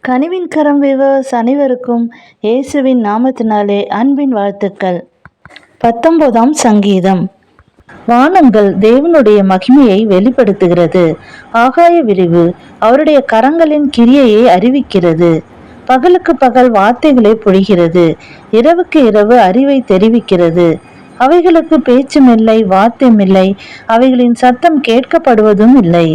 கனிவின் கரம் viewers அனைவருக்கும் இயேசுவின் நாமத்தினாலே அன்பின் வாழ்த்துக்கள். 19ஆம் சங்கீதம். வானங்கள் தேவனுடைய மகிமையை வெளிப்படுத்துகிறது. ஆகாய விரிவு அவருடைய கரங்களின் கிரியையை அறிவிக்கிறது. பகலுக்கு பகல் வார்த்தைகளை பொழிகிறது, இரவுக்கு இரவு அறிவை தெரிவிக்கிறது. அவைகளுக்கு பேச்சும் இல்லை, வார்த்தையும் இல்லை, அவைகளின் சத்தம் கேட்கப்படுவதும் இல்லை.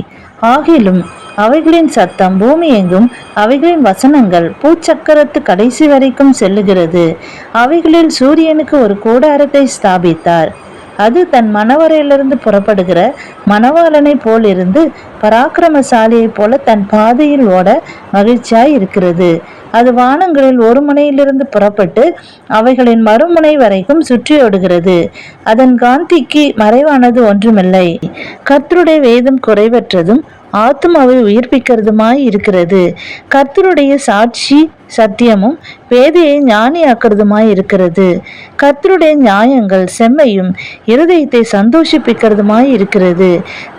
ஆகிலும் அவைகளின் சத்தம் பூமி எங்கும், அவைகளின் வசனங்கள் பூச்சக்கரத்து கடைசி வரைக்கும் செல்லுகிறது. அவைகளில் சூரியனுக்கு ஒரு கூடாரத்தை ஸ்தாபித்தார். அது தன் மணவரையிலிருந்து புறப்படுகிற மணவாளனை போல் இருந்து பராக்கிரமசாலியை போல தன் பாதையில் ஓட மகிழ்ச்சியாய் இருக்கிறது. அது வானங்களில் ஒரு முனையிலிருந்து புறப்பட்டு அவைகளின் மறுமுனை வரைக்கும் சுற்றியோடுகிறது. அதன் காந்திக்கு மறைவானது ஒன்றுமில்லை. கர்த்தருடைய வேதம் குறைவற்றதும் ஆத்துமாவை உயிர்ப்பிக்கிறதுமாய் இருக்கிறது. கர்த்தருடைய சாட்சி சத்தியமும் பேதையை ஞானியாக்குறதுமாய் இருக்கிறது. கர்த்தருடைய நியாயங்கள் செம்மையும் இருதயத்தை சந்தோஷிப்பிக்கிறதுமாய் இருக்கிறது.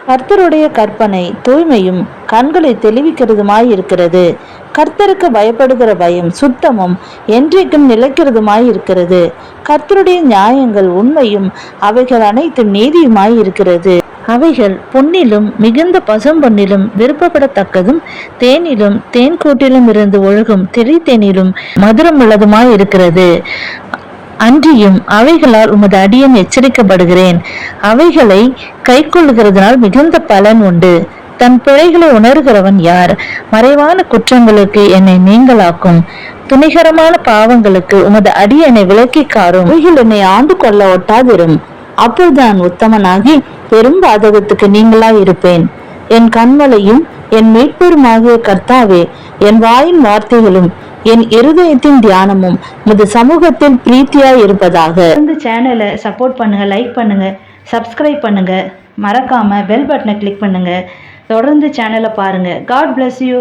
கர்த்தருடைய கற்பனை தூய்மையும் கண்களை தெளிவிக்கிறதுமாய் இருக்கிறது. கர்த்தருக்கு பயப்படுகிற பயம் சுத்தமும் என்றைக்கும் நிலைக்கிறதுமாய் இருக்கிறது. கர்த்தருடைய நியாயங்கள் உண்மையும் அவைகள் அனைத்தும் நீதியுமாய் இருக்கிறது. அவைகள் பொன்னிலும் மிகுந்த பசும்பொன்னிலும் விருப்பப்படத்தக்கதும் தேனிலும் தேன்கூட்டிலும் இருந்து ஒழுகும் தெளித்தேனிலும் மதுரம் உள்ளதுமாய் இருக்கிறது. அன்றியும் அவைகளால் உமது அடியேன் எச்சரிக்கப்படுகிறேன். அவைகளை கைக்கொள்ளுகிறதுனால் மிகுந்த பலன் உண்டு. தன் பிழைகளை உணர்கிறவன் யார்? மறைவான குற்றங்களுக்கு என்னை நீங்களாக்கும். துணிகரமான பாவங்களுக்கு உமது அடியேனை விலக்கி காரும். அவைகள் என்னை ஆண்டு கொள்ள ஒட்டாதிரும். அப்போது நான் உத்தமனாகி பெரும் பாதகத்துக்கு நீங்களாய் இருப்பேன். என் கண்மலையும் என் மீட்பெருமாகிய கர்த்தாவே, என் வாயின் வார்த்தைகளும் என் இருதயத்தின் தியானமும் உமது சமூகத்தில் பிரீத்தியாய் இருப்பதாக. இந்த சேனலை சப்போர்ட் பண்ணுங்க, லைக் பண்ணுங்க, சப்ஸ்கிரைப் பண்ணுங்க, மறக்காம பெல் பட்டனை கிளிக் பண்ணுங்க. தொடர்ந்து சேனலை பாருங்க. God bless you.